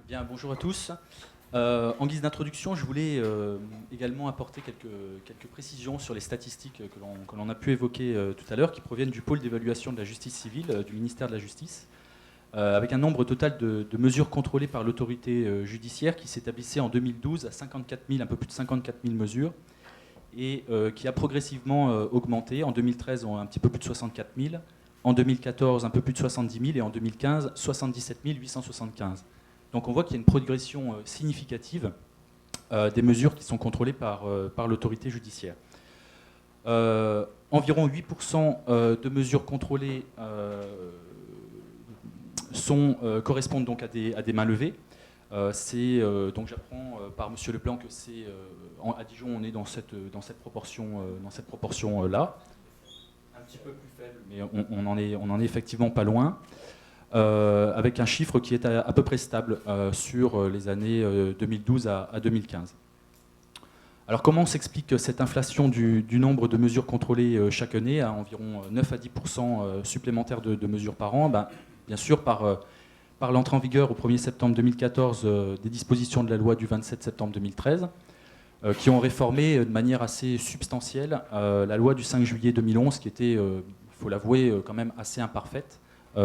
Bien, bonjour à tous. En guise d'introduction, je voulais également apporter quelques précisions sur les statistiques que l'on a pu évoquer tout à l'heure, qui proviennent du pôle d'évaluation de la justice civile du ministère de la Justice, avec un nombre total de mesures contrôlées par l'autorité judiciaire qui s'établissait en 2012 à 54 000, un peu plus de 54 000 mesures, et qui a progressivement augmenté. En 2013, on a un petit peu plus de 64 000, en 2014, un peu plus de 70 000, et en 2015, 77 875. Donc on voit qu'il y a une progression significative des mesures qui sont contrôlées par l'autorité judiciaire. Environ 8% de mesures contrôlées correspondent donc à des mains levées. Donc j'apprends par Monsieur Leblanc que à Dijon on est dans cette proportion-là. Un petit peu plus faible, mais on en est effectivement pas loin. Avec un chiffre qui est à peu près stable sur les années 2012 à 2015. Alors comment s'explique cette inflation du nombre de mesures contrôlées chaque année à environ 9 à 10% supplémentaires de mesures par an? Bien sûr par l'entrée en vigueur au 1er septembre 2014 des dispositions de la loi du 27 septembre 2013 qui ont réformé de manière assez substantielle la loi du 5 juillet 2011 qui était, il faut l'avouer, quand même assez imparfaite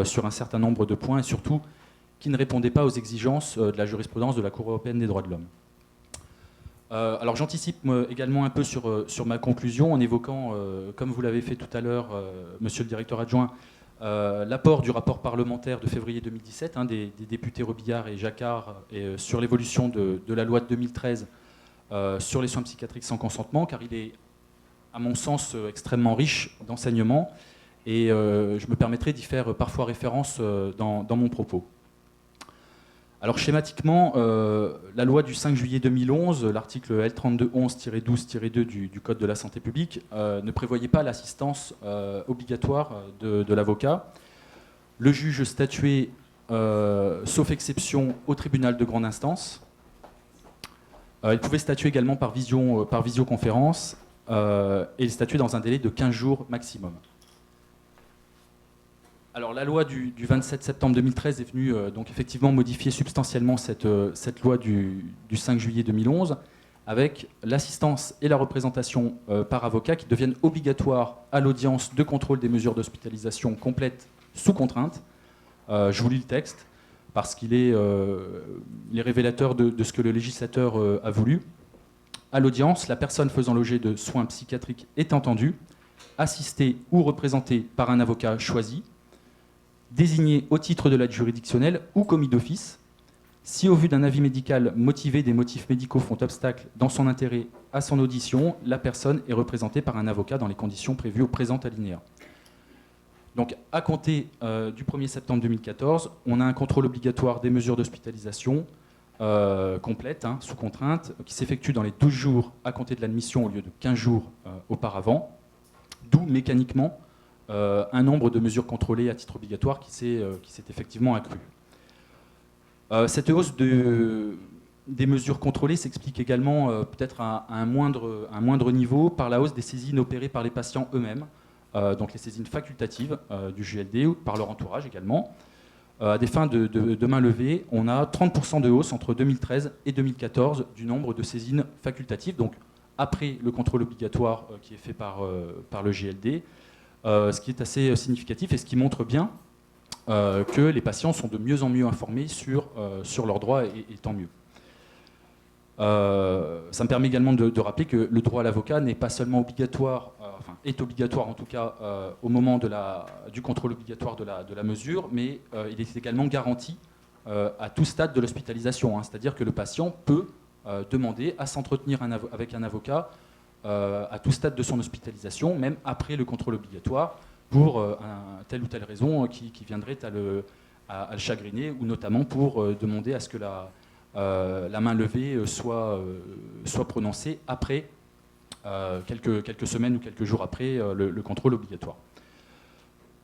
sur un certain nombre de points et surtout qui ne répondait pas aux exigences de la jurisprudence de la Cour européenne des droits de l'homme. Alors j'anticipe également un peu sur ma conclusion en évoquant, comme vous l'avez fait tout à l'heure, monsieur le directeur adjoint, l'apport du rapport parlementaire de février 2017 des députés Robillard et Jacquard sur l'évolution de la loi de 2013 sur les soins psychiatriques sans consentement, car il est, à mon sens, extrêmement riche d'enseignements. Et je me permettrai d'y faire parfois référence dans mon propos. Alors schématiquement, la loi du 5 juillet 2011, l'article L3211-12-2 du Code de la santé publique, ne prévoyait pas l'assistance obligatoire de l'avocat. Le juge statuait, sauf exception, au tribunal de grande instance. Il pouvait statuer également par visioconférence et il statuait dans un délai de 15 jours maximum. Alors la loi du 27 septembre 2013 est venue donc effectivement modifier substantiellement cette loi du 5 juillet 2011 avec l'assistance et la représentation par avocat qui deviennent obligatoires à l'audience de contrôle des mesures d'hospitalisation complètes sous contrainte. Je vous lis le texte parce qu'il est révélateur de ce que le législateur a voulu. À l'audience, la personne faisant l'objet de soins psychiatriques est entendue, assistée ou représentée par un avocat choisi, désigné au titre de l'aide juridictionnelle ou commis d'office, si au vu d'un avis médical motivé des motifs médicaux font obstacle dans son intérêt à son audition, la personne est représentée par un avocat dans les conditions prévues au présent alinéa. Donc à compter du 1er septembre 2014, on a un contrôle obligatoire des mesures d'hospitalisation complètes, sous contrainte, qui s'effectue dans les 12 jours à compter de l'admission au lieu de 15 jours auparavant, d'où mécaniquement un nombre de mesures contrôlées à titre obligatoire qui s'est effectivement accru. Cette hausse des mesures contrôlées s'explique également peut-être à un moindre niveau par la hausse des saisines opérées par les patients eux-mêmes, donc les saisines facultatives du JLD ou par leur entourage également. À des fins de main levée, on a 30% de hausse entre 2013 et 2014 du nombre de saisines facultatives, donc après le contrôle obligatoire qui est fait par le JLD. Ce qui est assez significatif et ce qui montre bien que les patients sont de mieux en mieux informés sur leurs droits et tant mieux. Ça me permet également de rappeler que le droit à l'avocat n'est pas seulement obligatoire, est obligatoire en tout cas au moment du contrôle obligatoire de la mesure, mais il est également garanti à tout stade de l'hospitalisation. C'est-à-dire que le patient peut demander à s'entretenir avec un avocat à tout stade de son hospitalisation, même après le contrôle obligatoire, pour telle ou telle raison qui viendrait à le chagriner, ou notamment pour demander à ce que la main levée soit prononcée après, quelques semaines ou quelques jours après le contrôle obligatoire.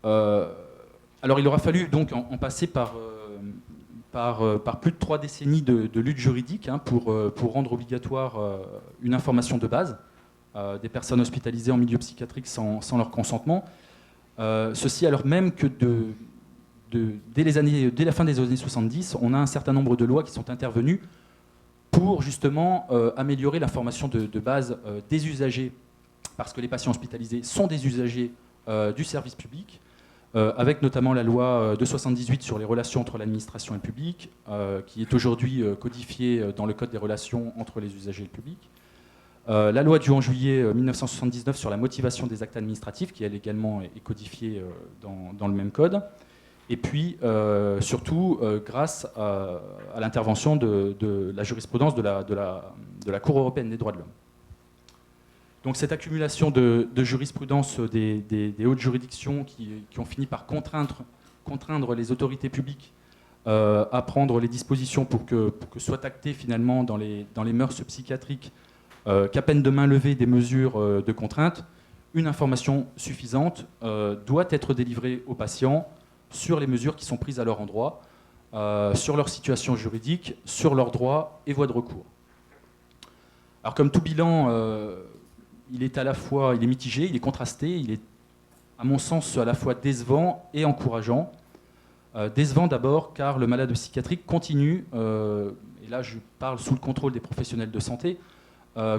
Alors il aura fallu donc en passer par plus de 3 décennies de lutte juridique pour rendre obligatoire une information de base des personnes hospitalisées en milieu psychiatrique sans leur consentement. Ceci alors même que de dès la fin des années 70, on a un certain nombre de lois qui sont intervenues pour justement améliorer l'information de base des usagers, parce que les patients hospitalisés sont des usagers du service public, avec notamment la loi de 78 sur les relations entre l'administration et le public, qui est aujourd'hui codifiée dans le Code des relations entre les usagers et le public. La loi du 11 juillet 1979 sur la motivation des actes administratifs, qui elle également est codifiée dans le même code. Et puis, surtout, grâce à l'intervention de la jurisprudence de la Cour européenne des droits de l'homme. Donc cette accumulation de jurisprudence des hautes juridictions qui ont fini par contraindre les autorités publiques à prendre les dispositions pour que soient actées finalement dans les mœurs psychiatriques qu'à peine de main levée des mesures de contrainte, une information suffisante doit être délivrée aux patients sur les mesures qui sont prises à leur endroit, sur leur situation juridique, sur leurs droits et voies de recours. Alors comme tout bilan, il est mitigé, il est contrasté, il est à mon sens à la fois décevant et encourageant. Décevant d'abord car le malade psychiatrique continue, et là je parle sous le contrôle des professionnels de santé,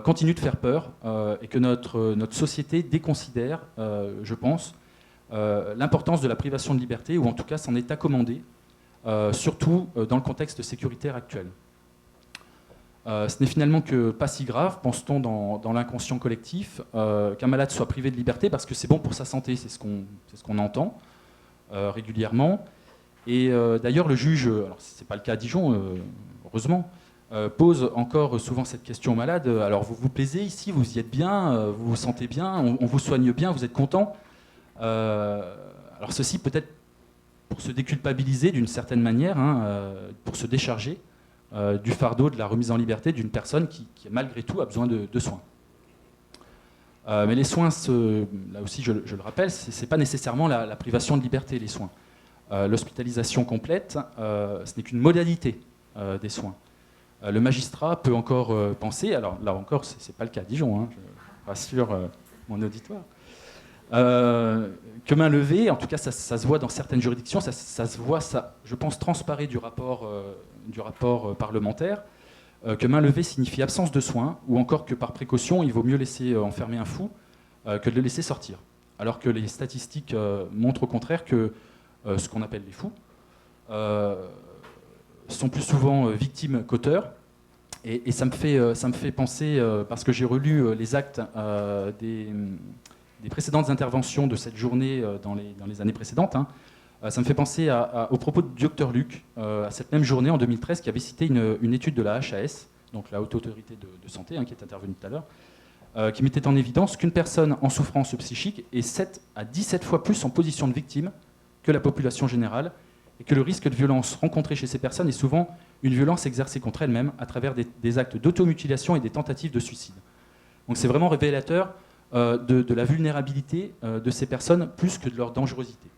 continue de faire peur et que notre société déconsidère, je pense, l'importance de la privation de liberté, ou en tout cas s'en est accommodée, surtout dans le contexte sécuritaire actuel. Ce n'est finalement que pas si grave, pense-t-on dans l'inconscient collectif, qu'un malade soit privé de liberté parce que c'est bon pour sa santé, c'est ce qu'on entend régulièrement. Et d'ailleurs le juge, alors ce n'est pas le cas à Dijon, heureusement, pose encore souvent cette question aux malades. Alors vous vous plaisez ici, vous y êtes bien, vous vous sentez bien, on vous soigne bien, vous êtes content. Alors ceci peut-être pour se déculpabiliser d'une certaine manière, pour se décharger du fardeau de la remise en liberté d'une personne qui malgré tout a besoin de soins. Mais les soins, là aussi je le rappelle, ce n'est pas nécessairement la privation de liberté, les soins. L'hospitalisation complète, ce n'est qu'une modalité des soins. Le magistrat peut encore penser, alors là encore, ce n'est pas le cas à Dijon, je rassure mon auditoire, que main levée, en tout cas ça se voit dans certaines juridictions, ça se voit, je pense, transparaît du rapport parlementaire, que main levée signifie absence de soins, ou encore que par précaution, il vaut mieux laisser enfermer un fou que de le laisser sortir. Alors que les statistiques montrent au contraire que ce qu'on appelle les fous sont plus souvent victimes qu'auteurs. Et ça me fait penser, parce que j'ai relu les actes des précédentes interventions de cette journée dans les années précédentes, ça me fait penser au propos du Dr Luc, à cette même journée en 2013, qui avait cité une étude de la HAS, donc la Haute Autorité de Santé, qui est intervenue tout à l'heure, qui mettait en évidence qu'une personne en souffrance psychique est 7 à 17 fois plus en position de victime que la population générale, et que le risque de violence rencontré chez ces personnes est souvent une violence exercée contre elles-mêmes à travers des actes d'automutilation et des tentatives de suicide. Donc c'est vraiment révélateur de la vulnérabilité de ces personnes plus que de leur dangerosité.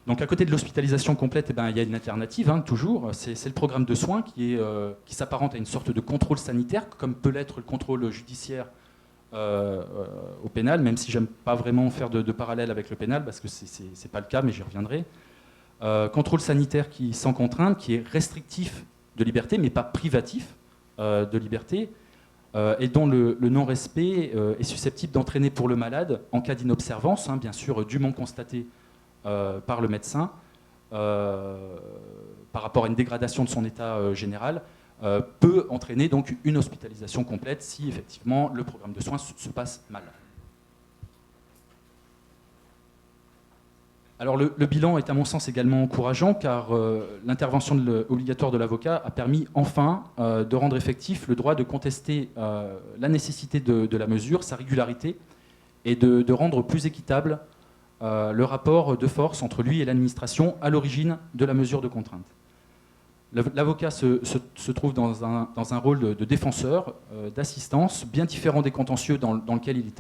Donc à côté de l'hospitalisation complète, il y a une alternative, toujours, c'est le programme de soins qui s'apparente à une sorte de contrôle sanitaire, comme peut l'être le contrôle judiciaire au pénal, même si j'aime pas vraiment faire de parallèle avec le pénal, parce que c'est pas le cas, mais j'y reviendrai. Contrôle sanitaire sans contrainte, qui est restrictif de liberté, mais pas privatif de liberté, et dont le non-respect est susceptible d'entraîner pour le malade, en cas d'inobservance, bien sûr dûment constatée par le médecin, par rapport à une dégradation de son état général, peut entraîner donc une hospitalisation complète si effectivement le programme de soins se passe mal. Alors le bilan est à mon sens également encourageant, car l'intervention obligatoire de l'avocat a permis enfin de rendre effectif le droit de contester la nécessité de la mesure, sa régularité, et de rendre plus équitable le rapport de force entre lui et l'administration à l'origine de la mesure de contrainte. L'avocat se trouve dans un rôle de défenseur, d'assistance, bien différent des contentieux dans lequel il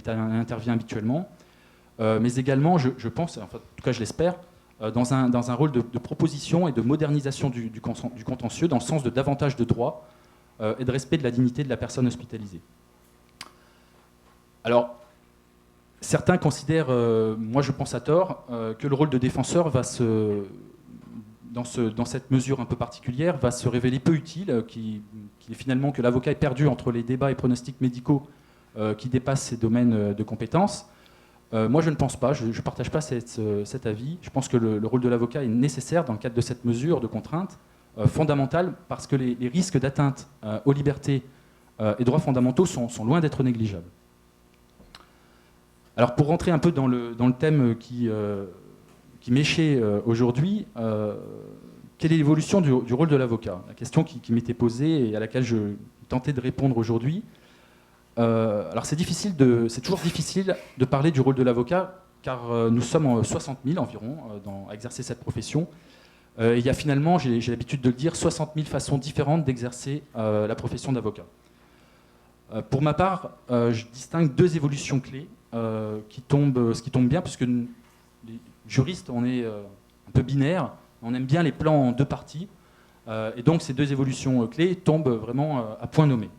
intervient habituellement, mais également, je pense, enfin, en tout cas je l'espère, dans un rôle de proposition et de modernisation du contentieux, dans le sens de davantage de droits et de respect de la dignité de la personne hospitalisée. Alors, certains considèrent, moi je pense à tort, que le rôle de défenseur va dans cette mesure un peu particulière, va se révéler peu utile, qui est finalement que l'avocat est perdu entre les débats et pronostics médicaux qui dépassent ses domaines de compétences. Moi je ne pense pas, je ne partage pas cet avis. Je pense que le rôle de l'avocat est nécessaire dans le cadre de cette mesure de contrainte fondamentale, parce que les risques d'atteinte aux libertés et droits fondamentaux sont loin d'être négligeables. Alors pour rentrer un peu dans le thème qui m'échait aujourd'hui, quelle est l'évolution du rôle de l'avocat? La question qui m'était posée et à laquelle je tentais de répondre aujourd'hui. Alors c'est toujours difficile de parler du rôle de l'avocat, car nous sommes 60 000 environ à exercer cette profession. Il y a finalement, j'ai l'habitude de le dire, 60 000 façons différentes d'exercer la profession d'avocat. Pour ma part, je distingue deux évolutions clés ce qui tombe bien, puisque les juristes, on est un peu binaire, on aime bien les plans en deux parties, et donc ces deux évolutions clés tombent vraiment à point nommé.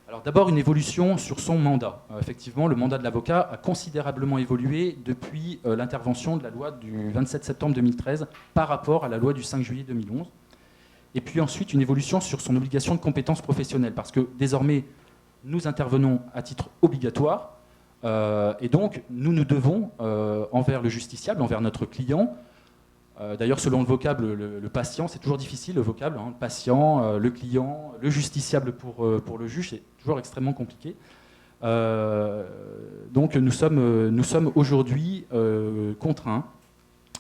Alors d'abord, une évolution sur son mandat. Effectivement, le mandat de l'avocat a considérablement évolué depuis l'intervention de la loi du 27 septembre 2013 par rapport à la loi du 5 juillet 2011. Et puis ensuite, une évolution sur son obligation de compétence professionnelle, parce que désormais, nous intervenons à titre obligatoire, et donc nous devons, envers le justiciable, envers notre client, d'ailleurs selon le vocable, le patient, c'est toujours difficile le vocable, hein, le patient, le client, le justiciable pour le juge, c'est toujours extrêmement compliqué. Donc nous sommes aujourd'hui contraints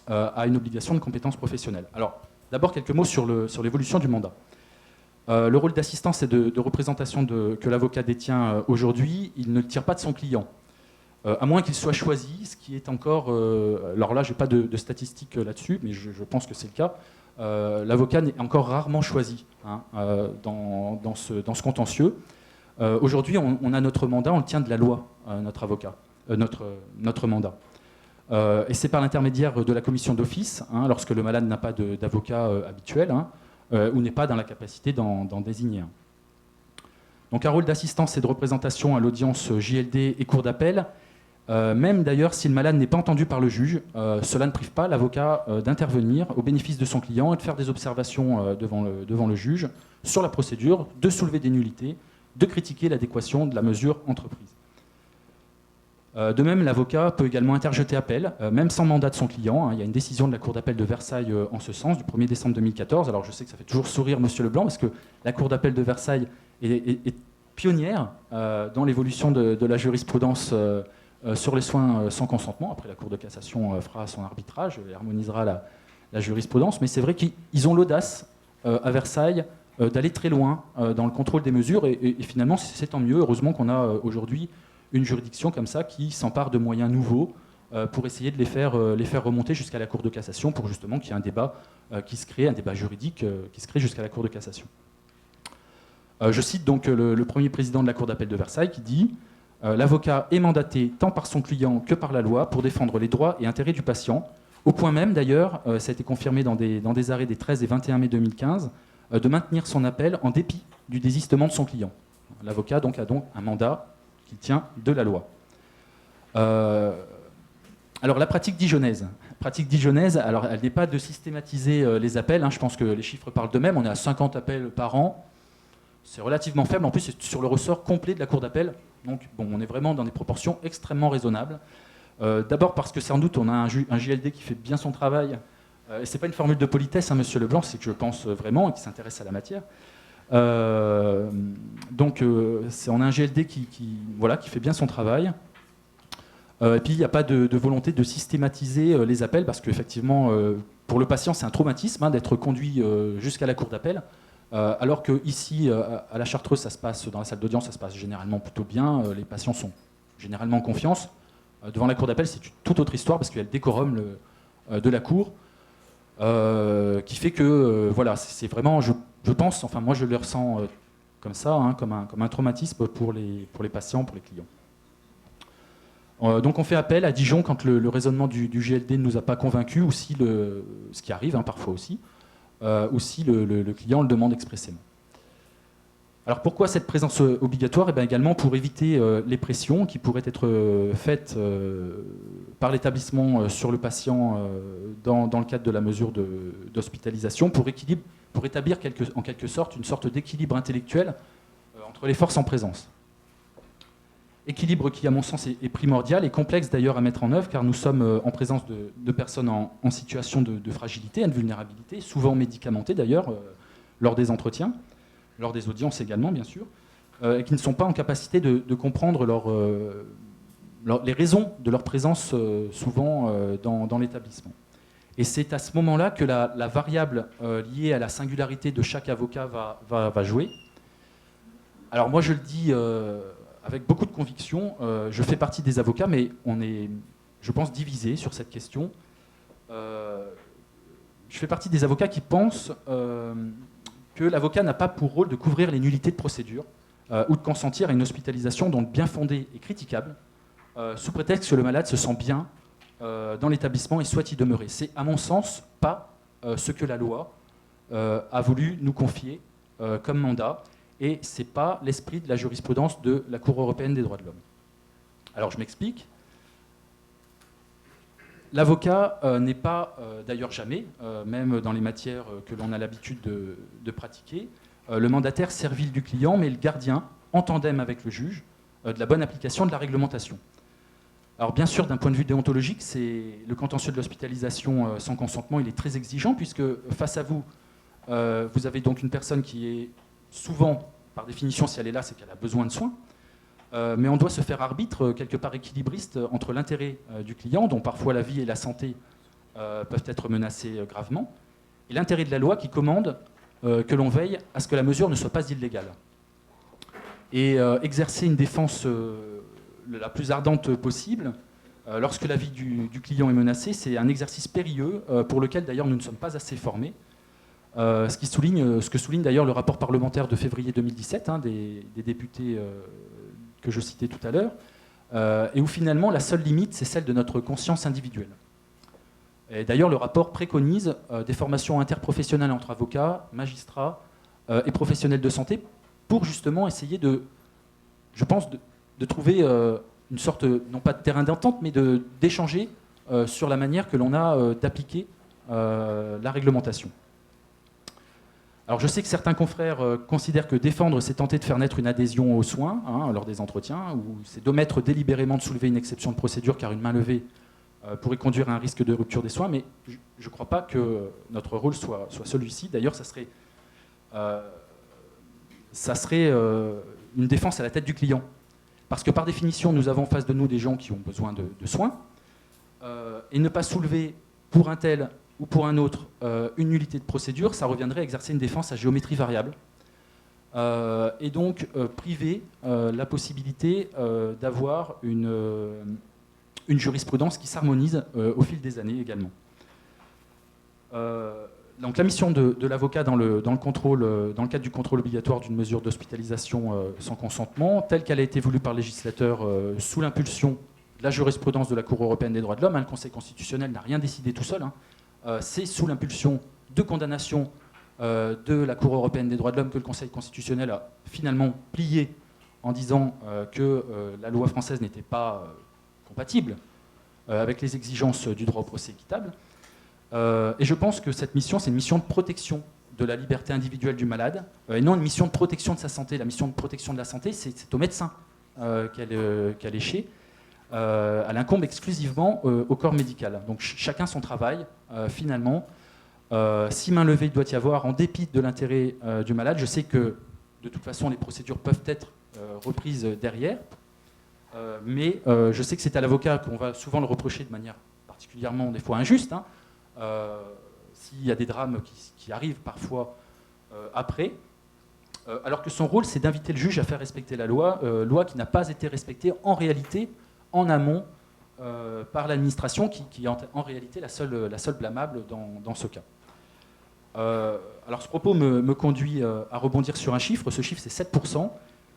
à une obligation de compétence professionnelle. Alors, d'abord, quelques mots sur l'évolution du mandat. Le rôle d'assistance et de représentation que l'avocat détient aujourd'hui, il ne le tire pas de son client, à moins qu'il soit choisi, ce qui est encore... alors là, je n'ai pas de statistiques là-dessus, mais je pense que c'est le cas. L'avocat est encore rarement choisi hein, dans ce contentieux. Aujourd'hui, on a notre mandat, on le tient de la loi, notre avocat, notre mandat. Et c'est par l'intermédiaire de la commission d'office, hein, lorsque le malade n'a pas d'avocat habituel, hein, ou n'est pas dans la capacité d'en désigner un. Donc un rôle d'assistance et de représentation à l'audience JLD et cour d'appel, même d'ailleurs si le malade n'est pas entendu par le juge, cela ne prive pas l'avocat d'intervenir au bénéfice de son client et de faire des observations devant le juge sur la procédure, de soulever des nullités, de critiquer l'adéquation de la mesure entreprise. De même, l'avocat peut également interjeter appel, même sans mandat de son client. Hein. Il y a une décision de la Cour d'appel de Versailles en ce sens, du 1er décembre 2014. Alors je sais que ça fait toujours sourire Monsieur Leblanc, parce que la Cour d'appel de Versailles est pionnière dans l'évolution de la jurisprudence sur les soins sans consentement. Après, la Cour de cassation fera son arbitrage et harmonisera la jurisprudence. Mais c'est vrai qu'ils ont l'audace, à Versailles, d'aller très loin dans le contrôle des mesures. Et finalement, c'est tant mieux. Heureusement qu'on a aujourd'hui une juridiction comme ça qui s'empare de moyens nouveaux pour essayer de les faire remonter jusqu'à la Cour de cassation, pour justement qu'il y ait un débat qui se crée, un débat juridique qui se crée jusqu'à la Cour de cassation. Je cite donc le premier président de la Cour d'appel de Versailles qui dit « L'avocat est mandaté tant par son client que par la loi pour défendre les droits et intérêts du patient, au point même d'ailleurs, ça a été confirmé dans des arrêts des 13 et 21 mai 2015, de maintenir son appel en dépit du désistement de son client. » L'avocat a donc un mandat qui tient de la loi. Alors la pratique dijonnaise. Alors elle n'est pas de systématiser les appels, hein, je pense que les chiffres parlent d'eux-mêmes, on est à 50 appels par an, c'est relativement faible, en plus c'est sur le ressort complet de la cour d'appel, donc bon, on est vraiment dans des proportions extrêmement raisonnables. D'abord parce que sans doute on a un JLD qui fait bien son travail, et c'est pas une formule de politesse, hein, Monsieur Leblanc, c'est que je pense vraiment et qui s'intéresse à la matière. Donc on a un GLD qui fait bien son travail. Et puis il n'y a pas de volonté de systématiser les appels, parce qu'effectivement, pour le patient, c'est un traumatisme hein, d'être conduit jusqu'à la cour d'appel, alors qu'ici, à la Chartreuse, ça se passe, dans la salle d'audience, ça se passe généralement plutôt bien, les patients sont généralement en confiance. Devant la cour d'appel, c'est une toute autre histoire, parce qu'il y a le décorum de la cour, qui fait que, voilà, c'est vraiment, je pense, enfin moi je le ressens comme ça, hein, comme un traumatisme pour les patients, pour les clients. Donc on fait appel à Dijon quand le raisonnement du GLD ne nous a pas convaincus, ou si ce qui arrive hein, parfois aussi, ou si le client le demande expressément. Alors pourquoi cette présence obligatoire? Eh bien également pour éviter les pressions qui pourraient être faites par l'établissement sur le patient dans le cadre de la mesure d'hospitalisation, pour établir en quelque sorte une sorte d'équilibre intellectuel entre les forces en présence. Équilibre qui, à mon sens, est primordial et complexe d'ailleurs à mettre en œuvre, car nous sommes en présence de personnes en situation de fragilité, de vulnérabilité, souvent médicamentées d'ailleurs, lors des entretiens, lors des audiences également, bien sûr, et qui ne sont pas en capacité de comprendre les raisons de leur présence souvent dans l'établissement. Et c'est à ce moment-là que la variable liée à la singularité de chaque avocat va jouer. Alors moi, je le dis avec beaucoup de conviction, je fais partie des avocats, mais on est, je pense, divisé sur cette question. Je fais partie des avocats qui pensent que l'avocat n'a pas pour rôle de couvrir les nullités de procédure ou de consentir à une hospitalisation dont le bien fondé est critiquable, sous prétexte que le malade se sent bien dans l'établissement et souhaite y demeurer. C'est, à mon sens, pas ce que la loi a voulu nous confier comme mandat, et ce n'est pas l'esprit de la jurisprudence de la Cour européenne des droits de l'homme. Alors je m'explique. L'avocat n'est pas, d'ailleurs jamais, même dans les matières que l'on a l'habitude de pratiquer, le mandataire servile du client, mais le gardien, en tandem avec le juge, de la bonne application de la réglementation. Alors bien sûr, d'un point de vue déontologique, le contentieux de l'hospitalisation sans consentement, il est très exigeant, puisque face à vous, vous avez donc une personne qui est souvent, par définition, si elle est là, c'est qu'elle a besoin de soins, mais on doit se faire arbitre, quelque part équilibriste, entre l'intérêt du client, dont parfois la vie et la santé peuvent être menacées gravement, et l'intérêt de la loi qui commande que l'on veille à ce que la mesure ne soit pas illégale. Et exercer une défense la plus ardente possible, lorsque la vie du client est menacée, c'est un exercice périlleux, pour lequel d'ailleurs nous ne sommes pas assez formés. Ce que souligne d'ailleurs le rapport parlementaire de février 2017 des députés que je citais tout à l'heure, et où finalement la seule limite, c'est celle de notre conscience individuelle. Et d'ailleurs, le rapport préconise des formations interprofessionnelles entre avocats, magistrats et professionnels de santé pour justement essayer je pense, de trouver une sorte, non pas de terrain d'entente, mais d'échanger sur la manière que l'on a d'appliquer la réglementation. Alors je sais que certains confrères considèrent que défendre, c'est tenter de faire naître une adhésion aux soins lors des entretiens, ou c'est d'omettre délibérément de soulever une exception de procédure car une main levée pourrait conduire à un risque de rupture des soins, mais je ne crois pas que notre rôle soit celui-ci. D'ailleurs, ça serait une défense à la tête du client. Parce que par définition, nous avons en face de nous des gens qui ont besoin de soins, et ne pas soulever pour un tel ou pour un autre une nullité de procédure, ça reviendrait à exercer une défense à géométrie variable, et donc priver la possibilité d'avoir une jurisprudence qui s'harmonise au fil des années également. Donc la mission de l'avocat dans le cadre du contrôle obligatoire d'une mesure d'hospitalisation sans consentement, telle qu'elle a été voulue par le législateur sous l'impulsion de la jurisprudence de la Cour européenne des droits de l'homme, le Conseil constitutionnel n'a rien décidé tout seul, c'est sous l'impulsion de condamnation de la Cour européenne des droits de l'homme que le Conseil constitutionnel a finalement plié en disant que la loi française n'était pas compatible avec les exigences du droit au procès équitable. Et je pense que cette mission, c'est une mission de protection de la liberté individuelle du malade, et non une mission de protection de sa santé. La mission de protection de la santé, c'est au médecin qu'elle échait. Elle incombe exclusivement au corps médical. Donc chacun son travail, finalement. Si main levée il doit y avoir, en dépit de l'intérêt du malade, je sais que de toute façon les procédures peuvent être reprises derrière, mais je sais que c'est à l'avocat qu'on va souvent le reprocher de manière particulièrement des fois injuste, s'il y a des drames qui arrivent parfois après, alors que son rôle c'est d'inviter le juge à faire respecter la loi, loi qui n'a pas été respectée en réalité en amont par l'administration, qui est en réalité la seule blâmable dans ce cas. Alors ce propos me conduit à rebondir sur un chiffre. Ce chiffre, c'est 7%.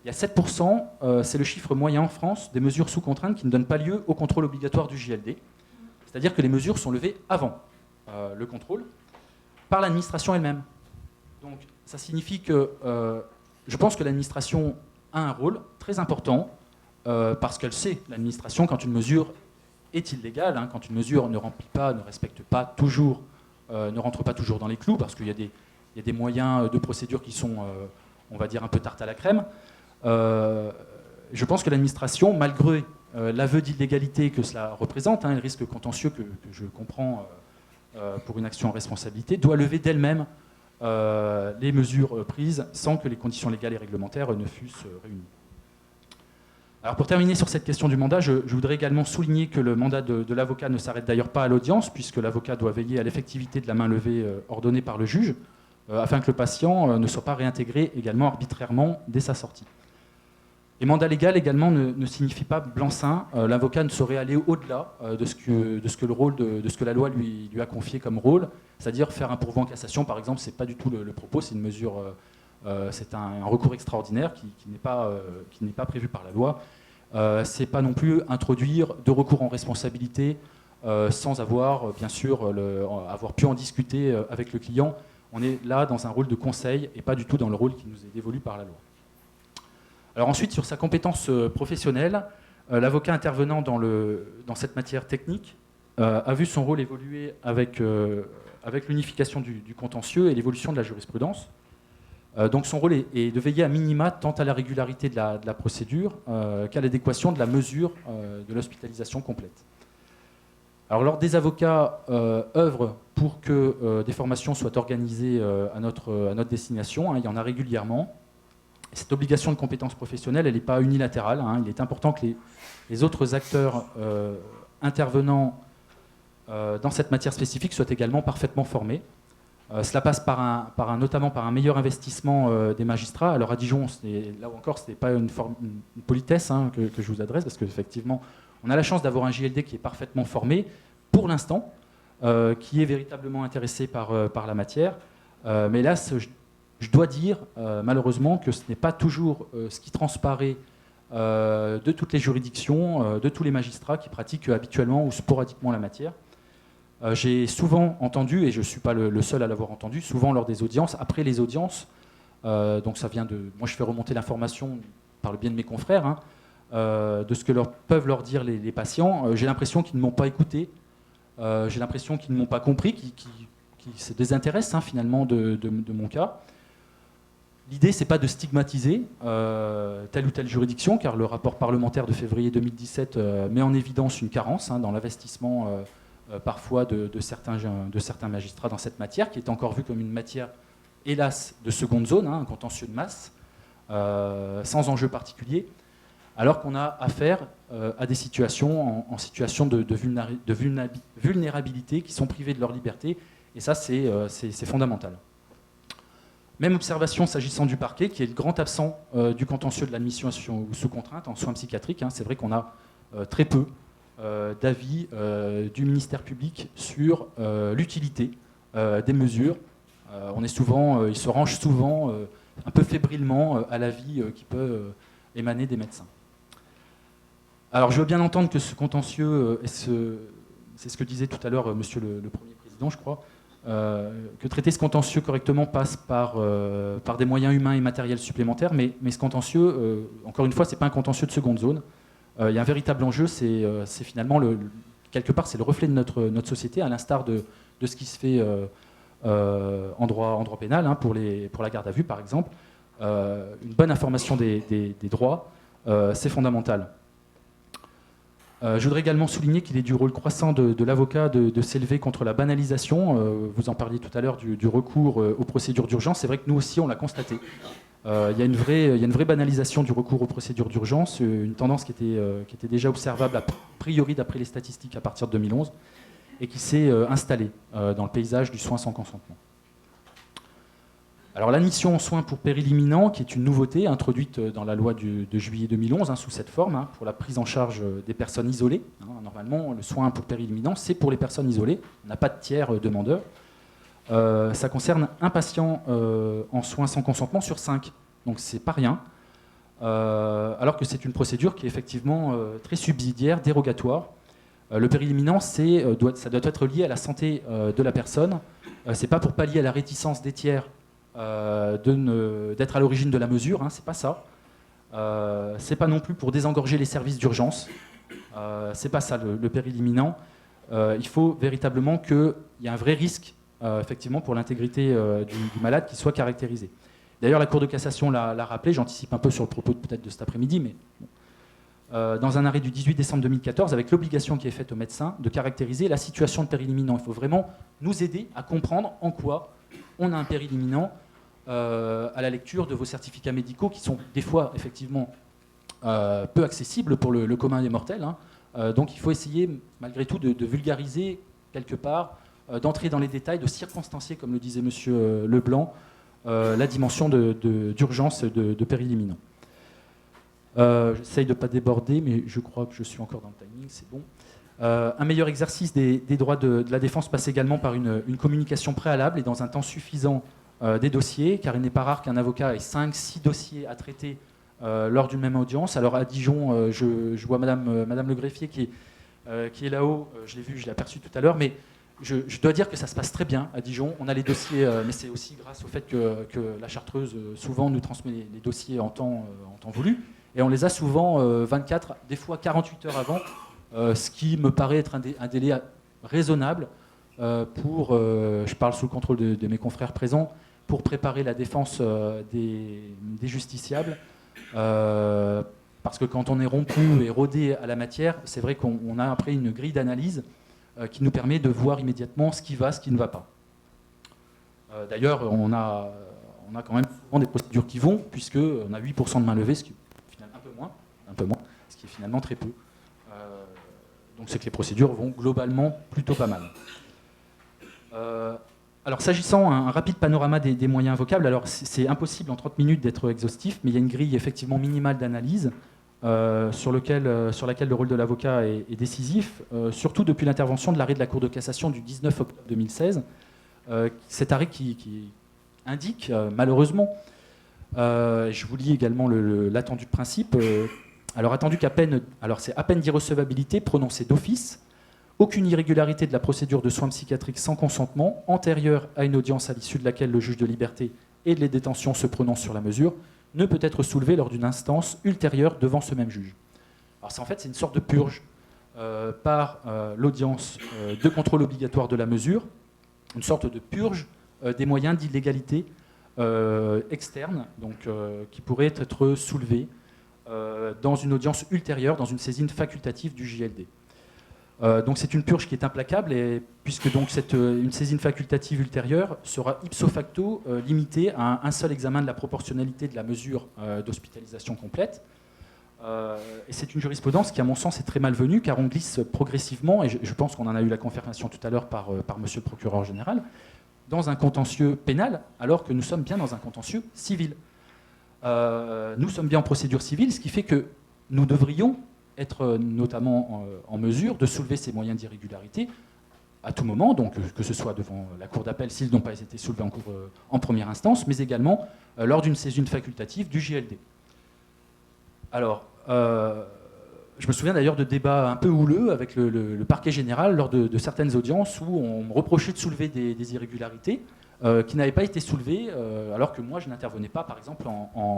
Il y a 7%, c'est le chiffre moyen en France des mesures sous contrainte qui ne donnent pas lieu au contrôle obligatoire du JLD. C'est-à-dire que les mesures sont levées avant le contrôle par l'administration elle-même. Donc ça signifie que je pense que l'administration a un rôle très important parce qu'elle sait, l'administration, quand une mesure est illégale, hein, quand une mesure ne remplit pas, ne respecte pas toujours, ne rentre pas toujours dans les clous, parce qu'il y a des moyens de procédure qui sont, on va dire, un peu tarte à la crème. Je pense que l'administration, malgré l'aveu d'illégalité que cela représente, hein, le risque contentieux que je comprends pour une action en responsabilité, doit lever d'elle-même les mesures prises sans que les conditions légales et réglementaires ne fussent réunies. Alors pour terminer sur cette question du mandat, je voudrais également souligner que le mandat de l'avocat ne s'arrête d'ailleurs pas à l'audience, puisque l'avocat doit veiller à l'effectivité de la main levée ordonnée par le juge, afin que le patient ne soit pas réintégré également arbitrairement dès sa sortie. Et mandat légal également ne signifie pas blanc-seing. L'avocat ne saurait aller au-delà de ce que la loi lui a confié comme rôle, c'est-à-dire faire un pourvoi en cassation, par exemple, c'est pas du tout le propos, c'est une mesure, c'est un recours extraordinaire qui n'est pas prévu par la loi. C'est pas non plus introduire de recours en responsabilité sans avoir, bien sûr, avoir pu en discuter avec le client. On est là dans un rôle de conseil et pas du tout dans le rôle qui nous est dévolu par la loi. Alors ensuite, sur sa compétence professionnelle, l'avocat intervenant dans cette matière technique a vu son rôle évoluer avec l'unification du contentieux et l'évolution de la jurisprudence. Donc son rôle est de veiller à minima tant à la régularité de la procédure qu'à l'adéquation de la mesure de l'hospitalisation complète. Alors l'Ordre des avocats œuvre pour que des formations soient organisées à notre destination, hein, il y en a régulièrement. Cette obligation de compétence professionnelle, elle n'est pas unilatérale. Hein. Il est important que les autres acteurs intervenant dans cette matière spécifique soient également parfaitement formés. Cela passe notamment par un meilleur investissement des magistrats. Alors à Dijon, là encore, ce n'est pas une politesse hein, que je vous adresse, parce qu'effectivement, on a la chance d'avoir un JLD qui est parfaitement formé, pour l'instant, qui est véritablement intéressé par la matière. Mais là, je dois dire, malheureusement, que ce n'est pas toujours ce qui transparaît de toutes les juridictions, de tous les magistrats qui pratiquent habituellement ou sporadiquement la matière. J'ai souvent entendu, et je ne suis pas le seul à l'avoir entendu, souvent lors des audiences, après les audiences, donc ça vient de... Moi, je fais remonter l'information par le biais de mes confrères, hein, de ce que peuvent leur dire les patients. J'ai l'impression qu'ils ne m'ont pas écouté, j'ai l'impression qu'ils ne m'ont pas compris, qu'ils se désintéressent hein, finalement de mon cas. L'idée, ce n'est pas de stigmatiser telle ou telle juridiction, car le rapport parlementaire de février 2017 met en évidence une carence hein, dans l'investissement parfois de certains magistrats dans cette matière, qui est encore vue comme une matière, hélas, de seconde zone, hein, un contentieux de masse, sans enjeu particulier, alors qu'on a affaire à des situations en situation de vulnérabilité, qui sont privées de leur liberté, et ça, c'est fondamental. Même observation s'agissant du parquet, qui est le grand absent du contentieux de l'admission sous contrainte en soins psychiatriques. Hein. C'est vrai qu'on a très peu d'avis du ministère public sur l'utilité des mesures. Il se range souvent un peu fébrilement à l'avis qui peut émaner des médecins. Alors je veux bien entendre que ce contentieux, c'est ce que disait tout à l'heure monsieur le Premier Président, je crois, que traiter ce contentieux correctement passe par des moyens humains et matériels supplémentaires, mais ce contentieux, encore une fois, ce n'est pas un contentieux de seconde zone. Il y a un véritable enjeu, c'est finalement, quelque part, c'est le reflet de notre société, à l'instar de ce qui se fait en droit pénal, hein, pour la garde à vue, par exemple. Une bonne information des droits, c'est fondamental. Je voudrais également souligner qu'il est du rôle croissant de l'avocat de s'élever contre la banalisation. Vous en parliez tout à l'heure du recours aux procédures d'urgence. C'est vrai que nous aussi, on l'a constaté. Il y a une vraie banalisation du recours aux procédures d'urgence, une tendance qui était déjà observable a priori d'après les statistiques à partir de 2011 et qui s'est installée dans le paysage du soin sans consentement. Alors l'admission en soins pour péril imminent, qui est une nouveauté introduite dans la loi de juillet 2011 hein, sous cette forme, hein, pour la prise en charge des personnes isolées. Hein, normalement, le soin pour péril imminent, c'est pour les personnes isolées. On n'a pas de tiers demandeurs. Ça concerne un patient en soins sans consentement sur 5. Donc c'est pas rien. Alors que c'est une procédure qui est effectivement très subsidiaire, dérogatoire. Le péril imminent, ça doit être lié à la santé de la personne. C'est pas pour pallier à la réticence des tiers d'être à l'origine de la mesure, hein, c'est pas ça. C'est pas non plus pour désengorger les services d'urgence. C'est pas ça le péril imminent. Il faut véritablement qu'il y ait un vrai risque, effectivement, pour l'intégrité du malade qui soit caractérisé. D'ailleurs, la Cour de cassation l'a rappelé, j'anticipe un peu sur le propos peut-être de cet après-midi, mais dans un arrêt du 18 décembre 2014, avec l'obligation qui est faite aux médecins de caractériser la situation de péril imminent. Il faut vraiment nous aider à comprendre en quoi on a un péril imminent à la lecture de vos certificats médicaux qui sont des fois effectivement peu accessibles pour le commun des mortels. Hein. Donc il faut essayer malgré tout de vulgariser quelque part, d'entrer dans les détails, de circonstancier, comme le disait M. Leblanc, la dimension d'urgence de péril imminent. J'essaye de ne pas déborder, mais je crois que je suis encore dans le timing, c'est bon. Un meilleur exercice des droits de la défense passe également par une communication préalable et dans un temps suffisant des dossiers, car il n'est pas rare qu'un avocat ait 5-6 dossiers à traiter lors d'une même audience. Alors à Dijon, je vois Madame le greffier qui est là-haut, je l'ai vu, je l'ai aperçu tout à l'heure, mais je dois dire que ça se passe très bien à Dijon. On a les dossiers, mais c'est aussi grâce au fait que la chartreuse souvent nous transmet les dossiers en temps voulu. Et on les a souvent 24, des fois 48 heures avant, ce qui me paraît être un délai raisonnable pour, je parle sous le contrôle de mes confrères présents, pour préparer la défense des justiciables. Parce que quand on est rompu et rodé à la matière, c'est vrai qu'on a après une grille d'analyse qui nous permet de voir immédiatement ce qui va, ce qui ne va pas. D'ailleurs, on a quand même souvent des procédures qui vont, puisqu'on a 8% de main levée, ce qui un peu moins, ce qui est finalement très peu. Donc c'est que les procédures vont globalement plutôt pas mal. Alors s'agissant un rapide panorama des moyens invocables, alors c'est impossible en 30 minutes d'être exhaustif, mais il y a une grille effectivement minimale d'analyse sur laquelle le rôle de l'avocat est décisif, surtout depuis l'intervention de l'arrêt de la Cour de cassation du 19 octobre 2016, cet arrêt qui indique malheureusement, je vous lis également l'attendu de principe, alors attendu c'est à peine d'irrecevabilité prononcée d'office, aucune irrégularité de la procédure de soins psychiatriques sans consentement, antérieure à une audience à l'issue de laquelle le juge de liberté et de les détentions se prononce sur la mesure, ne peut être soulevée lors d'une instance ultérieure devant ce même juge. Alors c'est une sorte de purge par l'audience de contrôle obligatoire de la mesure, une sorte de purge des moyens d'illégalité externe, donc qui pourrait être soulevée dans une audience ultérieure, dans une saisine facultative du JLD. Donc c'est une purge qui est implacable, et puisque donc une saisine facultative ultérieure sera ipso facto limitée à un seul examen de la proportionnalité de la mesure d'hospitalisation complète. Et c'est une jurisprudence qui, à mon sens, est très malvenue, car on glisse progressivement, et je pense qu'on en a eu la confirmation tout à l'heure par monsieur le procureur général, dans un contentieux pénal, alors que nous sommes bien dans un contentieux civil. Nous sommes bien en procédure civile, ce qui fait que nous devrions être notamment en mesure de soulever ces moyens d'irrégularité à tout moment, donc que ce soit devant la cour d'appel s'ils n'ont pas été soulevés en première instance, mais également lors d'une saisine facultative du JLD. Alors, je me souviens d'ailleurs de débats un peu houleux avec le parquet général lors de certaines audiences où on me reprochait de soulever des irrégularités qui n'avaient pas été soulevées, alors que moi je n'intervenais pas, par exemple,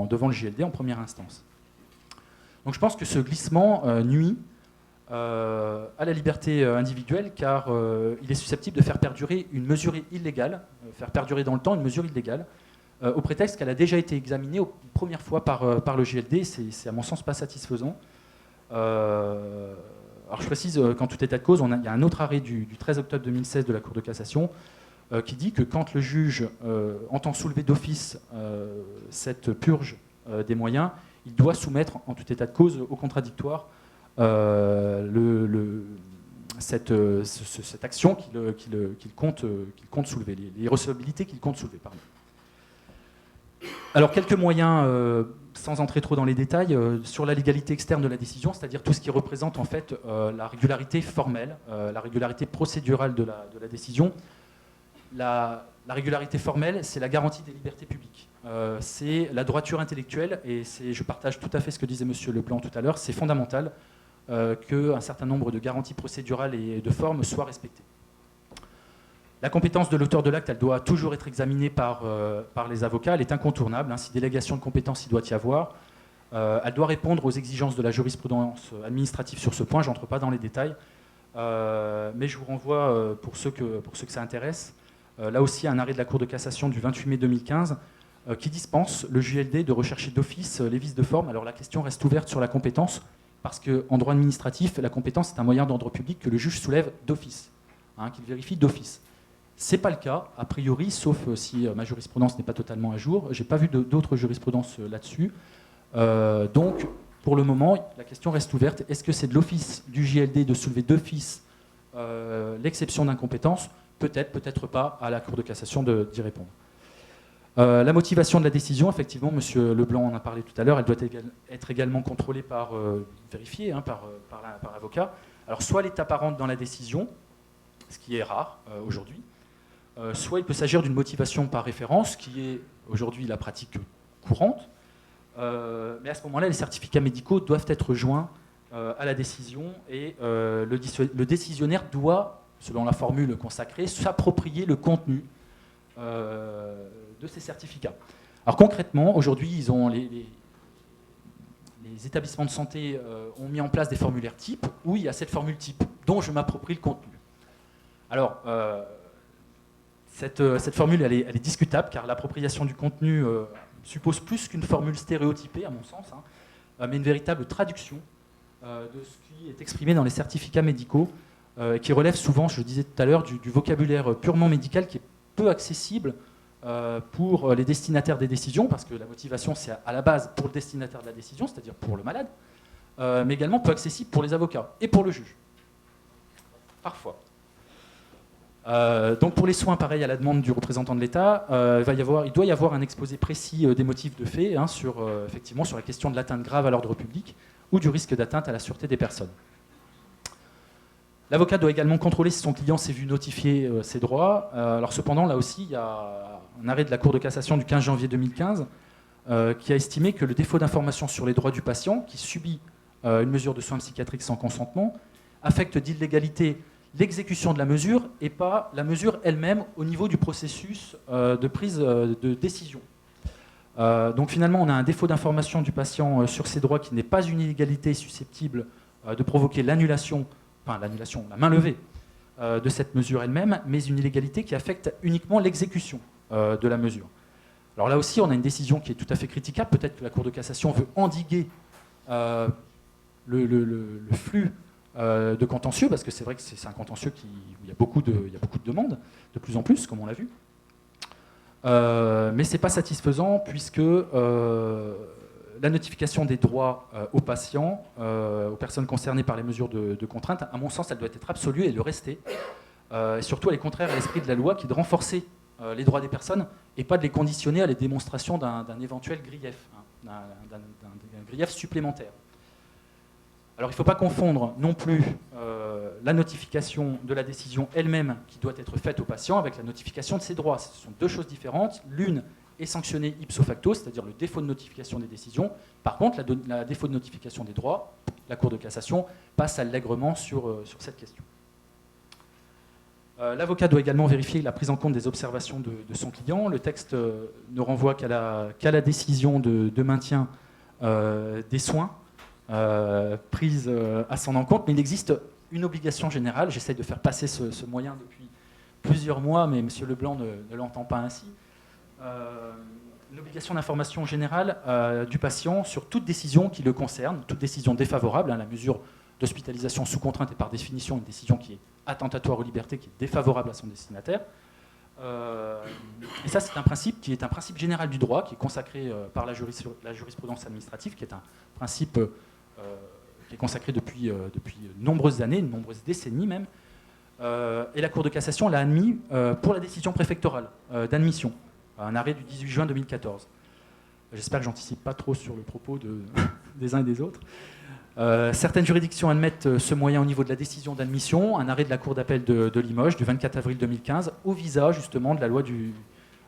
devant le JLD en première instance. Donc je pense que ce glissement nuit à la liberté individuelle, car il est susceptible de faire perdurer une mesure illégale, faire perdurer dans le temps une mesure illégale, au prétexte qu'elle a déjà été examinée une première fois par le JLD. C'est à mon sens pas satisfaisant. Alors je précise qu'en tout état de cause, il y a un autre arrêt du 13 octobre 2016 de la Cour de cassation qui dit que quand le juge entend soulever d'office cette purge des moyens, il doit soumettre en tout état de cause au contradictoire cette action qu'il compte soulever, les recevabilités qu'il compte soulever. Pardon. Alors quelques moyens, sans entrer trop dans les détails, sur la légalité externe de la décision, c'est-à-dire tout ce qui représente en fait la régularité formelle, la régularité procédurale de la décision. La régularité formelle, c'est la garantie des libertés publiques. C'est la droiture intellectuelle, et je partage tout à fait ce que disait M. Leblanc tout à l'heure, c'est fondamental qu'un certain nombre de garanties procédurales et de formes soient respectées. La compétence de l'auteur de l'acte, elle doit toujours être examinée par les avocats. Elle est incontournable. Hein, si délégation de compétence il doit y avoir, elle doit répondre aux exigences de la jurisprudence administrative sur ce point. Je n'entre pas dans les détails. Mais je vous renvoie, pour ceux que ça intéresse, là aussi un arrêt de la Cour de cassation du 28 mai 2015 qui dispense le JLD de rechercher d'office les vices de forme. Alors la question reste ouverte sur la compétence, parce qu'en droit administratif, la compétence est un moyen d'ordre public que le juge soulève d'office, hein, qu'il vérifie d'office. Ce n'est pas le cas, a priori, sauf si ma jurisprudence n'est pas totalement à jour. Je n'ai pas vu d'autres jurisprudences là-dessus. Donc, pour le moment, la question reste ouverte. Est-ce que c'est de l'office du JLD de soulever d'office l'exception d'incompétence? Peut-être, peut-être pas, à la Cour de cassation d'y répondre. La motivation de la décision, effectivement, M. Leblanc en a parlé tout à l'heure, elle doit être également contrôlée vérifiée hein, par l'avocat. Alors, soit elle est apparente dans la décision, ce qui est rare aujourd'hui, soit il peut s'agir d'une motivation par référence, qui est aujourd'hui la pratique courante, mais à ce moment-là, les certificats médicaux doivent être joints à la décision et le décisionnaire doit, selon la formule consacrée, s'approprier le contenu de ces certificats. Alors concrètement, aujourd'hui, les établissements de santé ont mis en place des formulaires types où il y a cette formule type dont je m'approprie le contenu. Alors, cette formule, elle est discutable car l'appropriation du contenu suppose plus qu'une formule stéréotypée, à mon sens, hein, mais une véritable traduction de ce qui est exprimé dans les certificats médicaux, qui relève souvent, je le disais tout à l'heure, du vocabulaire purement médical qui est peu accessible pour les destinataires des décisions, parce que la motivation, c'est à la base pour le destinataire de la décision, c'est-à-dire pour le malade, mais également peu accessible pour les avocats et pour le juge. Parfois. Donc pour les soins, pareil, à la demande du représentant de l'État, il doit y avoir un exposé précis des motifs de fait hein, effectivement, sur la question de l'atteinte grave à l'ordre public ou du risque d'atteinte à la sûreté des personnes. L'avocat doit également contrôler si son client s'est vu notifier ses droits. Alors cependant, là aussi, il y a un arrêt de la Cour de cassation du 15 janvier 2015 qui a estimé que le défaut d'information sur les droits du patient qui subit une mesure de soins psychiatriques sans consentement affecte d'illégalité l'exécution de la mesure et pas la mesure elle-même au niveau du processus de prise de décision. Donc finalement, on a un défaut d'information du patient sur ses droits qui n'est pas une illégalité susceptible de provoquer l'annulation, la main levée de cette mesure elle-même, mais une illégalité qui affecte uniquement l'exécution de la mesure. Alors là aussi, on a une décision qui est tout à fait critiquable. Peut-être que la Cour de cassation veut endiguer le flux de contentieux, parce que c'est vrai que c'est un contentieux où il y a beaucoup de demandes, de plus en plus, comme on l'a vu. Mais ce n'est pas satisfaisant, puisque la notification des droits aux patients, aux personnes concernées par les mesures de contrainte, à mon sens, elle doit être absolue et le rester. Et surtout, elle est contraire à l'esprit de la loi qui est de renforcer les droits des personnes et pas de les conditionner à la démonstration d'un éventuel grief, hein, d'un grief supplémentaire. Alors il ne faut pas confondre non plus la notification de la décision elle-même qui doit être faite au patient avec la notification de ses droits. Ce sont deux choses différentes. L'une est sanctionnée ipso facto, c'est-à-dire le défaut de notification des décisions. Par contre, la défaut de notification des droits, la Cour de cassation passe allègrement sur cette question. L'avocat doit également vérifier la prise en compte des observations de son client. Le texte ne renvoie qu'à la décision de maintien des soins prise à son encontre, mais il existe une obligation générale. J'essaie de faire passer ce moyen depuis plusieurs mois, mais M. Leblanc ne l'entend pas ainsi. Une obligation d'information générale du patient sur toute décision qui le concerne, toute décision défavorable. Hein, la mesure d'hospitalisation sous contrainte est par définition une décision qui est attentatoire aux libertés, qui est défavorable à son destinataire. Et ça, c'est un principe qui est un principe général du droit, qui est consacré par la jurisprudence administrative, qui est un principe qui est consacré depuis de nombreuses années, de nombreuses décennies même. Et la Cour de cassation l'a admis pour la décision préfectorale d'admission, un arrêt du 18 juin 2014. J'espère que j'anticipe pas trop sur le propos des uns et des autres. Certaines juridictions admettent ce moyen au niveau de la décision d'admission, un arrêt de la Cour d'appel de Limoges du 24 avril 2015, au visa justement de la loi du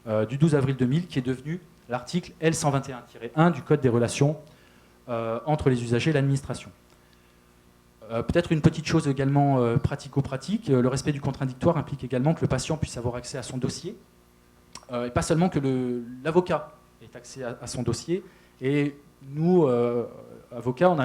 12 avril 2000, qui est devenu l'article L121-1 du Code des relations entre les usagers et l'administration. Peut-être une petite chose également pratico-pratique, le respect du contradictoire implique également que le patient puisse avoir accès à son dossier, et pas seulement que l'avocat ait accès à son dossier. Et nous, avocats,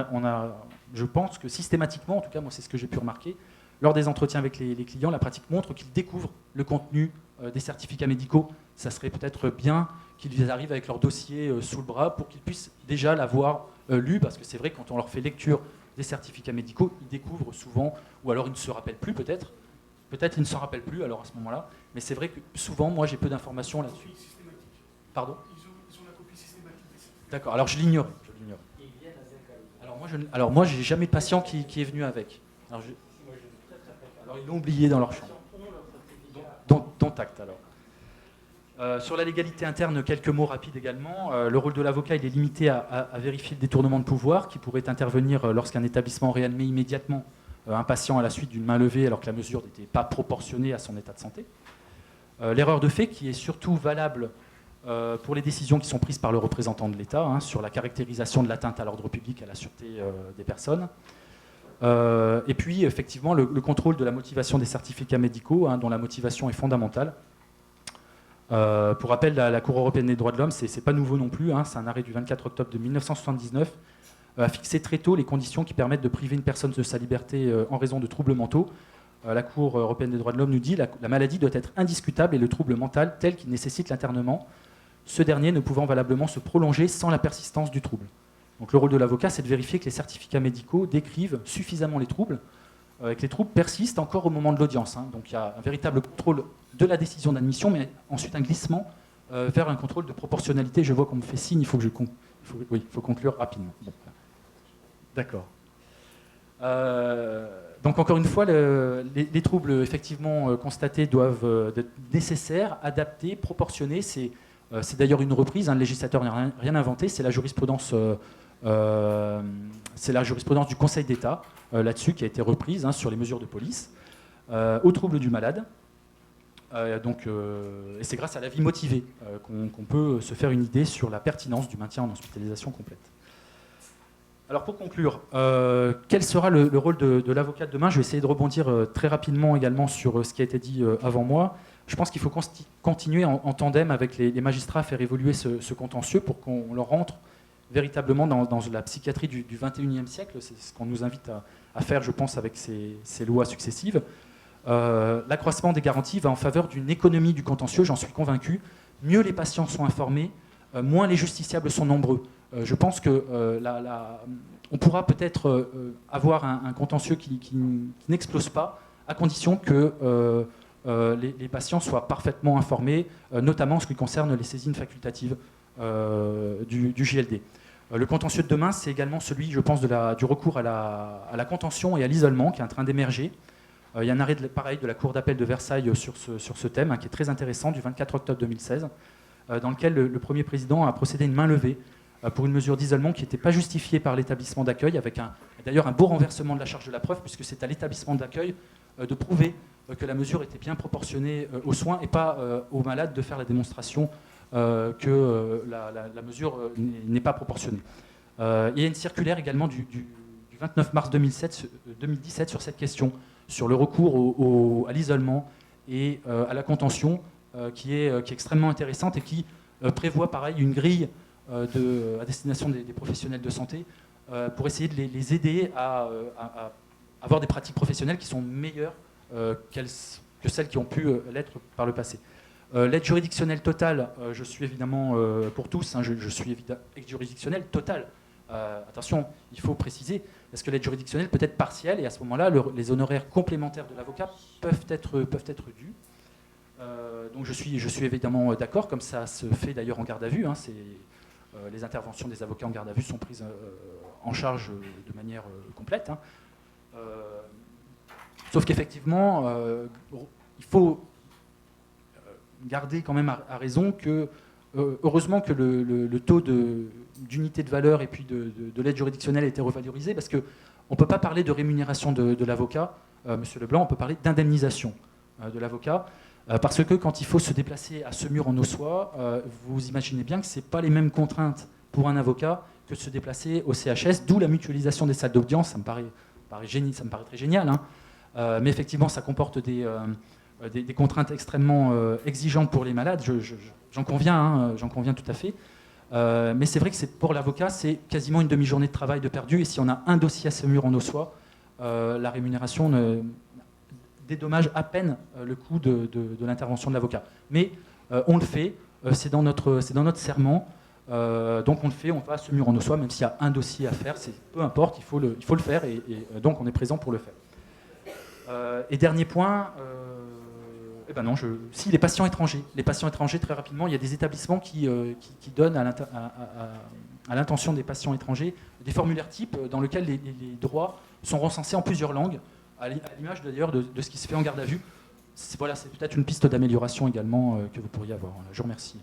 je pense que systématiquement, en tout cas moi c'est ce que j'ai pu remarquer, lors des entretiens avec les clients, la pratique montre qu'ils découvrent le contenu des certificats médicaux. Ça serait peut-être bien qu'ils arrivent avec leur dossier sous le bras pour qu'ils puissent déjà l'avoir lu, parce que c'est vrai que quand on leur fait lecture des certificats médicaux, ils découvrent souvent, ou alors ils ne se rappellent plus peut-être ils ne s'en rappellent plus alors à ce moment-là, mais c'est vrai que souvent, moi j'ai peu d'informations là-dessus. Pardon ? Ils ont la copie systématique. D'accord, alors je l'ignorais. Alors moi, j'ai jamais de patient qui est venu avec. Alors ils l'ont oublié dans leur chambre. Dont acte alors. Sur la légalité interne, quelques mots rapides également. Le rôle de l'avocat, il est limité à vérifier le détournement de pouvoir qui pourrait intervenir lorsqu'un établissement réadmet immédiatement un patient à la suite d'une main levée alors que la mesure n'était pas proportionnée à son état de santé. L'erreur de fait qui est surtout valable pour les décisions qui sont prises par le représentant de l'État sur la caractérisation de l'atteinte à l'ordre public, à la sûreté des personnes. Et puis, effectivement, le contrôle de la motivation des certificats médicaux, dont la motivation est fondamentale. Pour rappel, la Cour européenne des droits de l'homme, c'est pas nouveau non plus, c'est un arrêt du 24 octobre de 1979, a fixé très tôt les conditions qui permettent de priver une personne de sa liberté en raison de troubles mentaux. La Cour européenne des droits de l'homme nous dit la maladie doit être indiscutable et le trouble mental tel qu'il nécessite l'internement, ce dernier ne pouvant valablement se prolonger sans la persistance du trouble. Donc le rôle de l'avocat, c'est de vérifier que les certificats médicaux décrivent suffisamment les troubles, et que les troubles persistent encore au moment de l'audience. Donc il y a un véritable contrôle de la décision d'admission, mais ensuite un glissement vers un contrôle de proportionnalité. Je vois qu'on me fait signe, il faut conclure rapidement. Bon. D'accord. Donc encore une fois, les troubles effectivement constatés doivent être nécessaires, adaptés, proportionnés. C'est d'ailleurs une reprise, le législateur n'a rien inventé, c'est la jurisprudence du Conseil d'État là-dessus qui a été reprise sur les mesures de police, aux troubles du malade. Et c'est grâce à l'avis motivé qu'on peut se faire une idée sur la pertinence du maintien en hospitalisation complète. Alors pour conclure, quel sera le rôle de l'avocat de demain ? Je vais essayer de rebondir très rapidement également sur ce qui a été dit avant moi. Je pense qu'il faut continuer en tandem avec les magistrats à faire évoluer ce contentieux pour qu'on leur rentre véritablement dans la psychiatrie du XXIe siècle. C'est ce qu'on nous invite à faire, je pense, avec ces lois successives. L'accroissement des garanties va en faveur d'une économie du contentieux, j'en suis convaincu. Mieux les patients sont informés, moins les justiciables sont nombreux. Je pense qu'on pourra peut-être avoir un contentieux qui n'explose pas, à condition que les patients soient parfaitement informés, notamment en ce qui concerne les saisines facultatives du JLD. Le contentieux de demain, c'est également celui, je pense, du recours à la contention et à l'isolement, qui est en train d'émerger. Il y a un arrêt pareil de la Cour d'appel de Versailles sur ce thème, qui est très intéressant, du 24 octobre 2016, dans lequel le premier président a procédé à une main levée pour une mesure d'isolement qui n'était pas justifiée par l'établissement d'accueil, avec d'ailleurs un beau renversement de la charge de la preuve, puisque c'est à l'établissement d'accueil de prouver que la mesure était bien proportionnée aux soins et pas aux malades de faire la démonstration que la mesure n'est pas proportionnée. Il y a une circulaire également du 29 mars 2017 sur cette question, sur le recours à l'isolement et à la contention, qui est extrêmement intéressante et qui prévoit pareil une grille à destination des professionnels de santé pour essayer de les aider à avoir des pratiques professionnelles qui sont meilleures que celles qui ont pu l'être par le passé. L'aide juridictionnelle totale, je suis évidemment pour tous, je suis aide juridictionnelle totale. Attention, il faut préciser, parce que l'aide juridictionnelle peut être partielle, et à ce moment-là, les honoraires complémentaires de l'avocat peuvent être dus. Donc je suis évidemment d'accord, comme ça se fait d'ailleurs en garde à vue. Les interventions des avocats en garde à vue sont prises en charge de manière complète. Sauf qu'effectivement, il faut garder quand même à raison que, heureusement que le taux d'unité de valeur et puis de l'aide juridictionnelle a été revalorisé, parce qu'on ne peut pas parler de rémunération de l'avocat, Monsieur Leblanc, on peut parler d'indemnisation de l'avocat, parce que quand il faut se déplacer à Semur en Ossois, vous imaginez bien que ce n'est pas les mêmes contraintes pour un avocat que de se déplacer au CHS, d'où la mutualisation des salles d'audience. Ça me paraît ça me paraît très génial, hein. Mais effectivement, ça comporte des contraintes extrêmement exigeantes pour les malades, j'en conviens, hein, j'en conviens tout à fait. Mais c'est vrai que pour l'avocat, c'est quasiment une demi-journée de travail de perdu, et si on a un dossier à Saumur en Haute-Soie, la rémunération dédommage à peine le coût de l'intervention de l'avocat. Mais on le fait, c'est dans notre serment, donc on le fait, on va à Saumur en Haute-Soie, même s'il y a un dossier à faire, peu importe, il faut le faire, et donc on est présent pour le faire. Et dernier point, si les patients étrangers. Les patients étrangers, très rapidement, il y a des établissements qui donnent à l'intention des patients étrangers des formulaires types dans lesquels les droits sont recensés en plusieurs langues, à l'image d'ailleurs de ce qui se fait en garde à vue. Voilà, c'est peut-être une piste d'amélioration également que vous pourriez avoir. Je vous remercie.